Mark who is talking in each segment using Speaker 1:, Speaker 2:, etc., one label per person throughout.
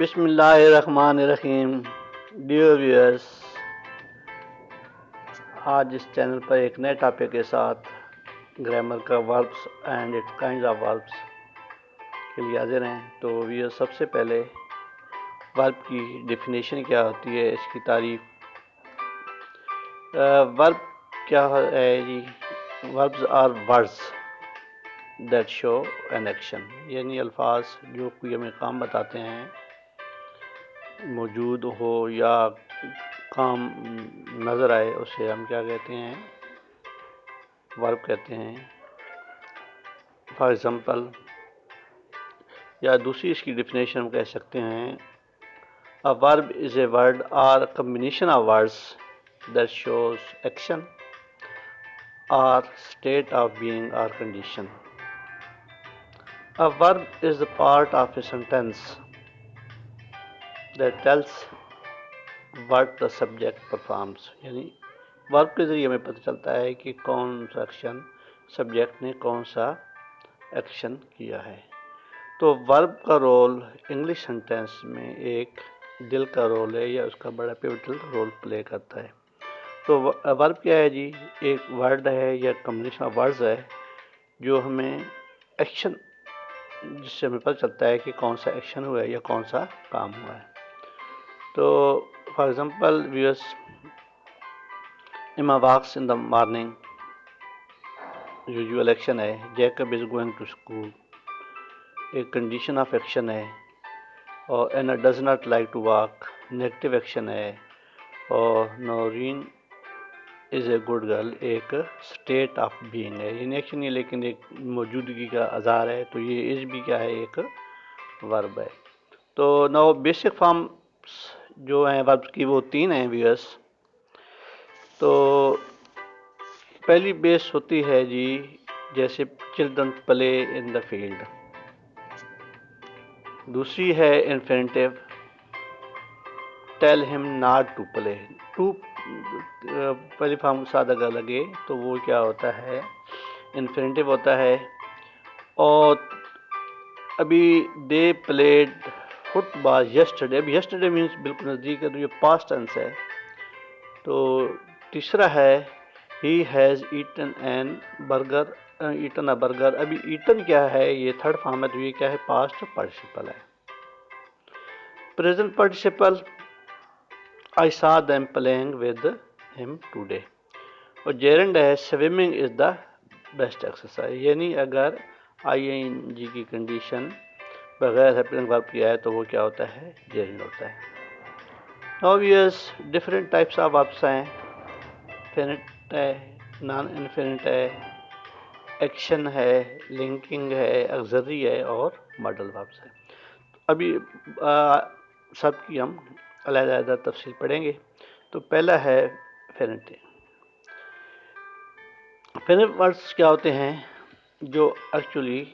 Speaker 1: بسم اللہ الرحمن الرحیم. ڈیئر ویئرس، آج اس چینل پر ایک نئے ٹاپک کے ساتھ گرامر کا verbs and its kinds of verbs کے لیے حاضر ہیں. تو ویئرس، سب سے پہلے ورب کی ڈیفینیشن کیا ہوتی ہے، اس کی تعریف. ورب کیا ہے جی؟ Verbs are words that show an action, یعنی الفاظ جو کوئی ہمیں کام بتاتے ہیں، موجود ہو یا کام نظر آئے، اسے ہم کیا کہتے ہیں؟ ورب کہتے ہیں. فار ایگزامپل، یا دوسری اس کی ڈیفینیشن ہم کہہ سکتے ہیں: A verb is a word or a combination of words that shows action or state of being or condition. A verb is the part of a sentence that tells what the subject performs. یعنی ورب کے ذریعے ہمیں پتہ چلتا ہے کہ کون سا ایکشن، سبجیکٹ نے کون سا ایکشن کیا ہے. تو ورب کا رول انگلش سینٹینس میں ایک دل کا رول ہے، یا اس کا بڑا پیوٹل رول پلے کرتا ہے. تو ورب کیا ہے جی؟ ایک ورڈ ہے یا کمبینیشن آف ورڈز ہے جو ہمیں ایکشن، جس سے ہمیں پتہ چلتا ہے کہ کون سا ایکشن ہوا ہے یا کون سا کام ہوا ہے. تو فار ایگزامپل ویئرس، Emma walks in the morning، usual action ہے. Jacob is going to school، ایک کنڈیشن آف ایکشن ہے. اور Anna does not like to walk، negative action ہے. اور Noreen is a good girl، ایک اسٹیٹ آف بینگ ہے، یعنی action نہیں لیکن ایک موجودگی کا اظہار ہے. تو یہ اس بھی کیا ہے؟ ایک ورب ہے. تو نو بیسک فارمس جو ہیں وربس کی وہ تین ہیں ویئرس. تو پہلی بیس ہوتی ہے جی، جیسے children play in the field. دوسری ہے انفینٹیو، ٹیل ہم ناٹ ٹو پلے. ٹو پہلی فارم سادہ کا لگے تو وہ کیا ہوتا ہے؟ انفینٹیو ہوتا ہے. اور ابھی they played fit ball yesterday, اب یسٹرڈے مینس بالکل نزدیک ہے، تو یہ پاسٹ ٹینس ہے. تو تیسرا ہے he has eaten an burger, eaten a burger. ابھی ایٹن کیا ہے؟ یہ تھرڈ فارم ہے، تو یہ کیا ہے؟ پاسٹ پارٹیسپل ہے. پریزنٹ پارٹیسپل، آئی سا دیم پلینگ ود ہم ٹوڈے. اور جیرنڈ ہے swimming is the best exercise, یعنی اگر آئی این جی کی کنڈیشن بغیر ہیپنگ ورب کیا ہے تو وہ کیا ہوتا ہے؟ جیرنڈ ہوتا ہے. نو ویئرس، ڈفرینٹ ٹائپس آف وربس ہیں. فینٹ ہے، نان انفینٹ ہے، ایکشن ہے، لنکنگ ہے، ایگزری ہے، اور ماڈل وربس ہے. ابھی سب کی ہم علیحدہ علیحدہ تفصیل پڑھیں گے. تو پہلا ہے فینٹ. فینٹ ورڈس کیا ہوتے ہیں؟ جو ایکچولی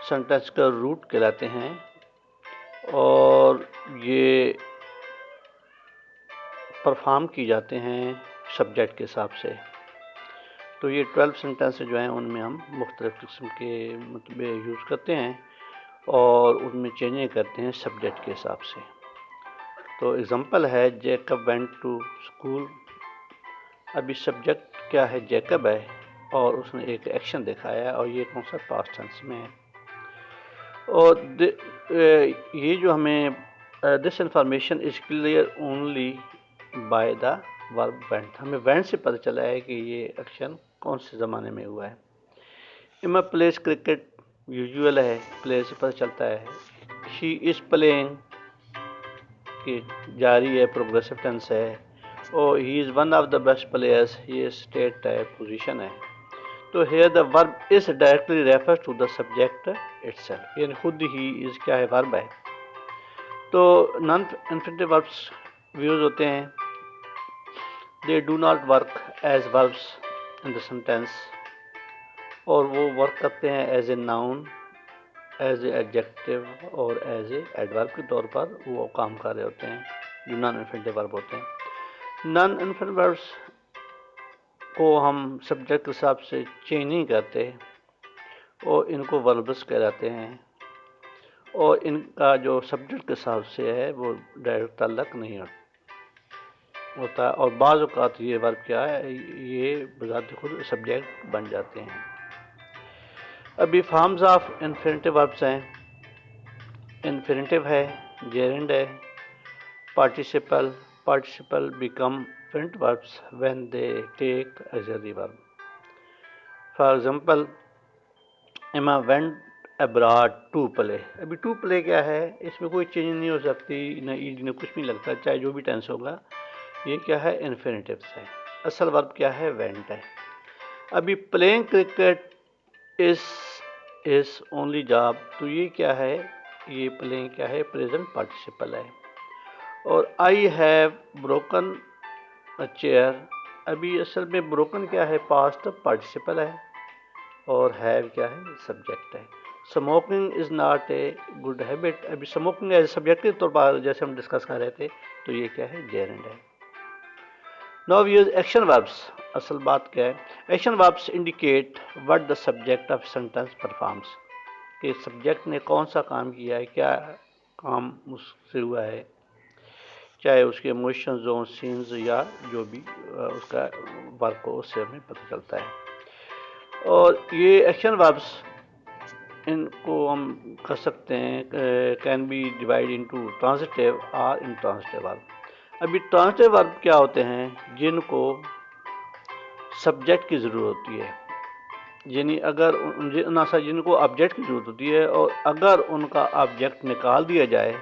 Speaker 1: سینٹینس کا روٹ کہلاتے ہیں، اور یہ پرفارم کی جاتے ہیں سبجیکٹ کے حساب سے. تو یہ 12 سینٹینس جو ہیں ان میں ہم مختلف قسم کے مطلب یوز کرتے ہیں، اور ان میں چینجیں کرتے ہیں سبجیکٹ کے حساب سے. تو ایگزامپل ہے جیکب وینٹ ٹو اسکول. ابھی سبجیکٹ کیا ہے؟ جیکب ہے، اور اس نے ایک ایکشن دکھایا ہے، اور یہ کون سا؟ پاسٹ ٹینس میں ہے. اور یہ جو ہمیں this information is clear only by the ورب وینٹ. ہمیں وینٹ سے پتہ چلا ہے کہ یہ ایکشن کون سے زمانے میں ہوا ہے. اما پلیز کرکٹ، یوزول ہے، پلے سے پتہ چلتا ہے. شی از پلینگ، کہ جاری ہے، پروگریسو ٹینس ہے. اور he is one of the best players, یہ اسٹیٹ ہے، پوزیشن ہے. تو here the verb is directly refer to the subject itself, یعنی خود ہی از کیا ہے؟ ورب ہے. تو نان انفینٹیو وربس یوز ہوتے ہیں. They do not work as verbs in the sentence, اور وہ ورک کرتے ہیں as a noun, as a adjective, اور ایز اے ایڈورب کے طور پر وہ کام کر رہے ہوتے ہیں، جو نان انفینٹیو ورب ہوتے ہیں. نان انفینٹیو وربس کو ہم سبجیکٹ کے حساب سے چینج نہیں کرتے، اور ان کو وربس کہلاتے ہیں. اور ان کا جو سبجیکٹ کے ساتھ سے ہے وہ ڈائریکٹ تعلق نہیں ہوتا، اور بعض اوقات یہ ورب کیا ہے، یہ بذات خود سبجیکٹ بن جاتے ہیں۔ ابھی فارمز آف انفینیٹیو وربس ہیں، انفینیٹیو ہے، جیرنڈ ہے، participle become infinitive verbs when they take auxiliary verb۔ For example Emma went abroad to play. ابھی ٹو پلے کیا ہے، اس میں کوئی چینج نہیں ہو سکتی، نہ ایڈ نہ کچھ نہیں لگتا، چاہے جو بھی ٹینس ہوگا، یہ کیا ہے، انفینیٹیو ہے۔ اصل ورب کیا ہے، وینٹ ہے۔ ابھی playing cricket is only job, تو یہ کیا ہے، یہ پلینگ کیا ہے، پریزنٹ پارٹیسپل ہے۔ اور آئی ہیو بروکن چیئر، ابھی اصل میں بروکن کیا ہے، پاسٹ پارٹیسپل ہے، اور ہیو کیا ہے، سبجیکٹ ہے۔ Smoking is not a good habit, ابھی اسموکنگ ایز سبجیکٹ کے طور پر جیسے ہم ڈسکس کر رہے تھے، تو یہ کیا ہے، جیرنڈ ہے۔ Now we use action verbs. اصل بات کیا ہے، action verbs indicate what the subject of sentence performs, کہ سبجیکٹ نے کون سا کام کیا ہے، کیا کام اس سے ہوا ہے، چاہے اس کے ایموشنز ہوں، سینز، یا جو بھی اس کا ورک ہو، اس سے ہمیں پتہ چلتا ہے۔ اور یہ ایکشن وربس، ان کو ہم کر سکتے ہیں، can be divided into transitive اور انٹرانزٹیو ورب۔ ابھی ٹرانزٹیو ورب کیا ہوتے ہیں، جن کو سبجیکٹ کی ضرورت ہوتی ہے، یعنی اگر جن کو آبجیکٹ کی ضرورت ہوتی ہے، اور اگر ان کا آبجیکٹ نکال دیا جائے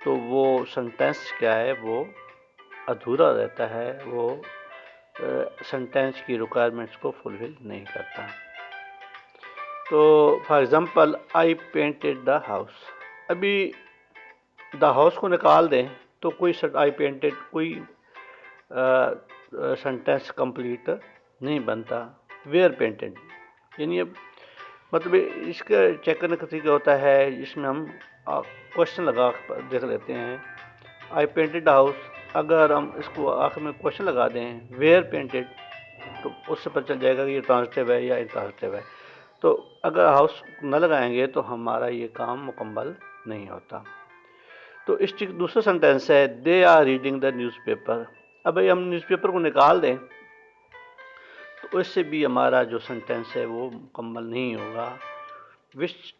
Speaker 1: تو وہ سینٹینس کیا ہے، وہ ادھورا رہتا ہے، وہ سینٹینس کی ریکوائرمنٹس کو فلفل نہیں کرتا۔ تو for example I painted the house, ابھی دا ہاؤس کو نکال دیں تو کوئی آئی پینٹڈ کوئی سینٹینس کمپلیٹ نہیں بنتا۔ ویئر پینٹڈ، یعنی اب مطلب اس کا چیک کرنے کا طریقہ ہوتا ہے، جس میں ہم کوشچن لگا دیکھ لیتے ہیں، آئی پینٹڈ ہاؤس، اگر ہم اس کو آخر میں کوشچن لگا دیں ویئر پینٹڈ، تو اس سے پتہ چل جائے گا کہ یہ ٹرانزٹیو ہے یا انٹرانزٹیو ہے۔ تو اگر ہاؤس نہ لگائیں گے تو ہمارا یہ کام مکمل نہیں ہوتا۔ تو اس دوسرا سینٹینس ہے، they are reading the newspaper, اب ہم نیوز پیپر کو نکال دیں تو اس سے بھی ہمارا جو سینٹینس ہے وہ مکمل نہیں ہوگا۔ وچ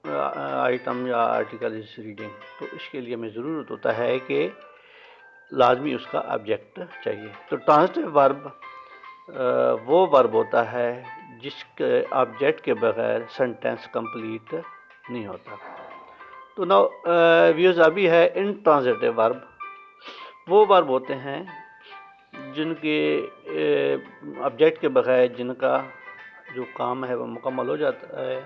Speaker 1: آئٹم یا آرٹیکل از ریڈنگ، تو اس کے لیے ہمیں ضرورت ہوتا ہے کہ لازمی اس کا آبجیکٹ چاہیے۔ تو ٹرانزٹیو ورب وہ ورب ہوتا ہے جس کے آبجیکٹ کے بغیر سینٹینس کمپلیٹ نہیں ہوتا۔ تو نو ویوز ابھی ہے انٹرانزٹیو ورب، وہ ورب ہوتے ہیں جن کے آبجیکٹ کے بغیر جن کا جو کام ہے وہ مکمل ہو جاتا ہے،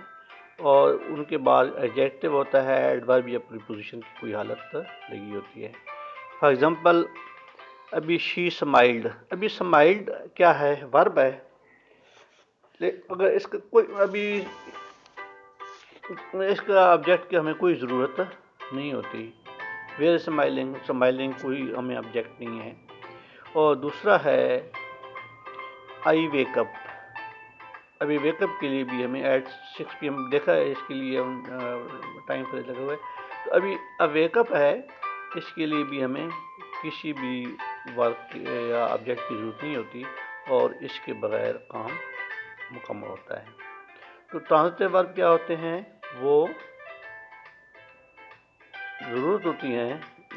Speaker 1: اور ان کے بعد ایڈجیکٹو ہوتا ہے، ایڈورب یا پریپوزیشن کی کوئی حالت لگی ہوتی ہے۔ فار ایگزامپل ابھی شی اسمائلڈ، ابھی اسمائلڈ کیا ہے، ورب ہے، اگر اس کا کوئی ابھی اس کا آبجیکٹ کی ہمیں کوئی ضرورت نہیں ہوتی۔ ویئر اسمائلنگ، اسمائلنگ کوئی ہمیں آبجیکٹ نہیں ہے۔ اور دوسرا ہے آئی ویک اپ، ابھی ویک اپ کے لیے بھی ہمیں ایٹ 6 PM دیکھا ہے، اس کے لیے ٹائم فریز لگے ہوئے، تو ابھی ویک اپ ہے، اس کے لیے بھی ہمیں کسی بھی ورک یا آبجیکٹ کی ضرورت نہیں ہوتی، اور اس کے بغیر کام مکمل ہوتا ہے۔ تو ٹرانزٹیو ورب کیا ہوتے ہیں، وہ ضرورت ہوتی ہے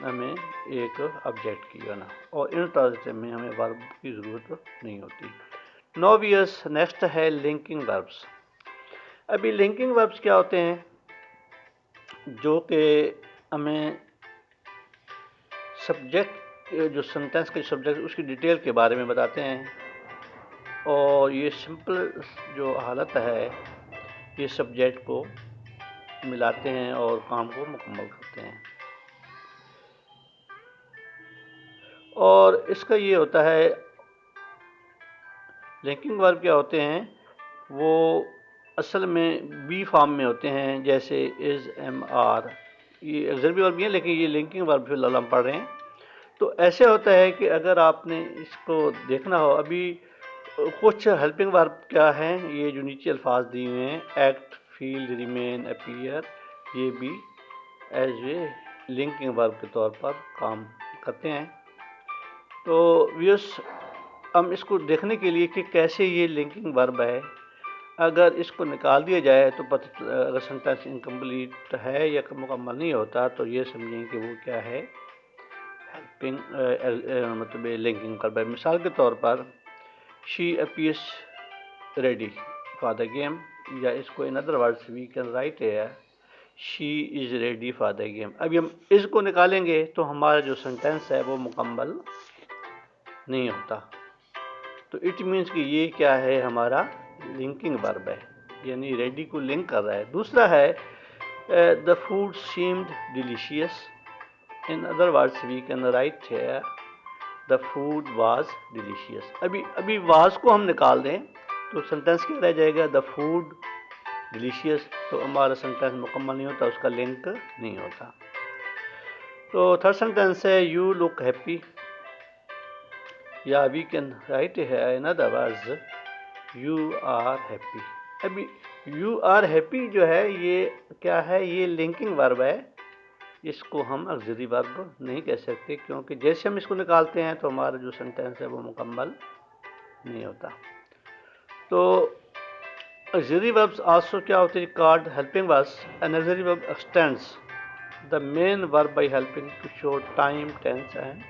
Speaker 1: ہمیں ایک آبجیکٹ کی نا، اور انٹرانزٹیو میں ہمیں ورب کی ضرورت نہیں ہوتی۔ نوویس نیکسٹ ہے لنکنگ وربس۔ ابھی لنکنگ وربس کیا ہوتے ہیں، جو کہ ہمیں سبجیکٹ جو سینٹینس کے سبجیکٹ اس کی ڈیٹیل کے بارے میں بتاتے ہیں، اور یہ سمپل جو حالت ہے، یہ سبجیکٹ کو ملاتے ہیں اور کام کو مکمل کرتے ہیں۔ اور اس کا یہ ہوتا ہے، لنکنگ ورب کیا ہوتے ہیں، وہ اصل میں بی فارم میں ہوتے ہیں، جیسے از، ایم، آر، یہ ایگزربی ورب بھی ہیں، لیکن یہ لنکنگ ورب فی الحال ہم پڑھ رہے ہیں۔ تو ایسے ہوتا ہے کہ اگر آپ نے اس کو دیکھنا ہو، ابھی کچھ ہیلپنگ ورب کیا ہیں، یہ جو نیچے الفاظ دیے ہوئے ہیں، ایکٹ، فیل، ریمین، اپیئر، یہ بھی ایز اے لنکنگ ورب کے طور پر کام کرتے ہیں۔ تو ویوس ہم اس کو دیکھنے کے لیے کہ کیسے یہ لنکنگ ورب ہے، اگر اس کو نکال دیا جائے تو اگر سینٹینس انکمپلیٹ ہے یا مکمل نہیں ہوتا تو یہ سمجھیں کہ وہ کیا ہے، ہیلپنگ مطلب لنکنگ ورب ہے۔ مثال کے طور پر she appears ready for the game, یا اس کو in other words we can write ہے she is ready for the game. ابھی ہم اس کو نکالیں گے تو ہمارا جو سینٹینس ہے وہ مکمل نہیں ہوتا، تو اٹ مینس کہ یہ کیا ہے، ہمارا لنکنگ ورب ہے، یعنی ریڈی کو لنک کر رہا ہے۔ دوسرا ہے the food seemed delicious, in other words we can write ہے دا فوڈ واز ڈیلیشیس۔ ابھی واز کو ہم نکال دیں تو سینٹینس کیا رہ جائے گا، دا فوڈ ڈیلیشیس، تو ہمارا سینٹینس مکمل نہیں ہوتا، اس کا لنک نہیں ہوتا۔ تو تھرڈ سینٹینس ہے یو لک ہیپی، یا وی کین رائٹ ہے in other words you are happy. ابھی یو آر ہیپی جو ہے یہ کیا ہے، یہ لنکنگ ورب ہے، اس کو ہم آگزیلری ورب نہیں کہہ سکتے، کیونکہ جیسے ہم اس کو نکالتے ہیں تو ہمارا جو سینٹینس ہے وہ مکمل نہیں ہوتا۔ تو آگزیلری وربس آلسو کیا ہوتے ہیں، called helping verbs. An auxiliary verb extends the main verb by helping to show time, tense and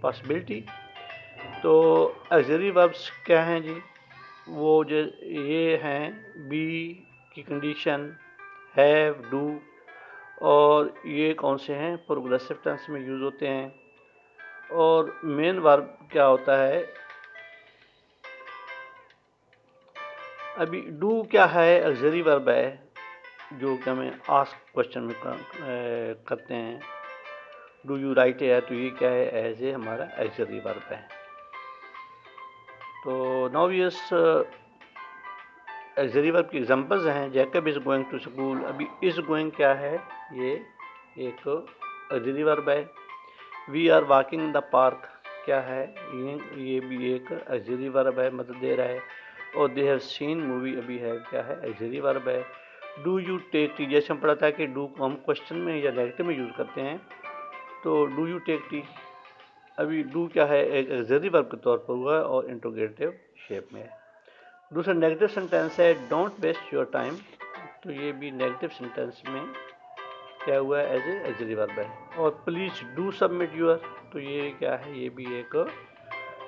Speaker 1: possibility. تو آگزیلری وربس کیا ہیں جی، وہ جو یہ ہیں بی کی کنڈیشن، ہیو، ڈو، اور یہ کون سے ہیں، پروگریسو ٹینس میں یوز ہوتے ہیں۔ اور مین ورب کیا ہوتا ہے، ابھی ڈو کیا ہے، آگزیلری ورب ہے جو کہ ہمیں آسک کوشچن میں کرتے ہیں، ڈو یو رائٹ ہے، تو یہ کیا ہے، ایز اے ہمارا آگزیلری ورب ہے۔ تو ناؤ یس آگزیلری ورب کی ایگزامپلز ہیں، Jacob is going to school. ابھی از گوئنگ کیا ہے، یہ ایک آگزیلری ورب ہے۔ We are walking in the park کیا ہے، یہ بھی ایک آگزیلری ورب ہے، مدد دے رہا ہے۔ اور دے ہیو سین مووی، ابھی ہے کیا ہے، آگزیلری ورب ہے۔ ڈو یو ٹیک ٹی، جیسے ہم پڑھا تھا کہ ڈو کو ہم کوشچن میں یا نیگیٹو میں یوز کرتے ہیں، تو ڈو یو ٹیک ٹی، ابھی ڈو کیا ہے، ایک آگزیلری ورب کے طور پر ہوا ہے اور انٹروگیٹو شیپ میں ہے۔ دوسرا نیگیٹو سینٹینس ہے ڈونٹ ویسٹ یور ٹائم، تو یہ بھی نیگیٹو سینٹینس میں کیا ہوا ہے، ایز اے آگزیلری ورب ہے۔ اور پلیز ڈو سبمٹ یور، تو یہ کیا ہے، یہ بھی ایک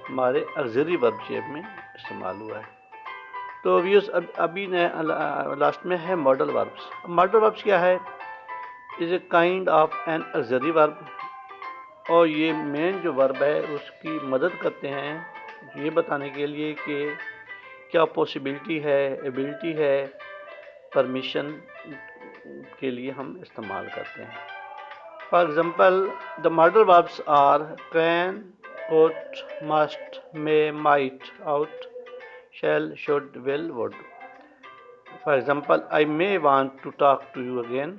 Speaker 1: ہمارے آگزیلری ورب شیپ میں استعمال ہوا ہے۔ تو ویوز ابھی لاسٹ میں ہے ماڈل وربس۔ ماڈل وربس کیا ہے، از a kind of N auxiliary ورب، اور یہ مین جو ورب ہے اس کی مدد کرتے ہیں یہ بتانے کے لیے کہ کیا پاسبلٹی ہے، ایبلٹی ہے، پرمیشن کے لیے ہم استعمال کرتے ہیں۔ For example the modal verbs are can, could, must, may, might, ought, shall, should, will, would. For example I may want to talk to you again,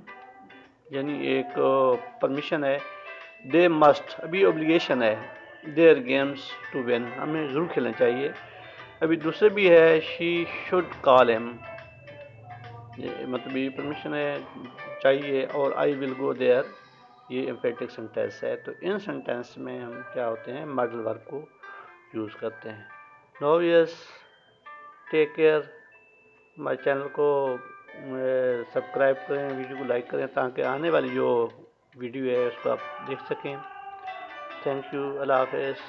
Speaker 1: یعنی ایک پرمیشن ہے۔ دے مسٹ، ابھی اوبلیگیشن ہے، دیئر گیمس ٹو ون، ہمیں ضرور کھیلنا چاہیے۔ ابھی دوسرے بھی ہے شی شوڈ کال ہم، مطلب یہ پرمیشن ہے، چاہیے۔ اور آئی ول گو دیئر، یہ امپیریٹک سینٹینس ہے۔ تو ان سینٹینس میں ہم کیا ہوتے ہیں، ماڈل ورب کو یوز کرتے ہیں۔ نو یس، ٹیک کیئر، ہمارے چینل کو سبسکرائب کریں، ویڈیو کو لائک کریں تاکہ آنے والی جو ویڈیو ہے اس کو آپ دیکھ سکیں۔ تھینک یو، اللہ حافظ۔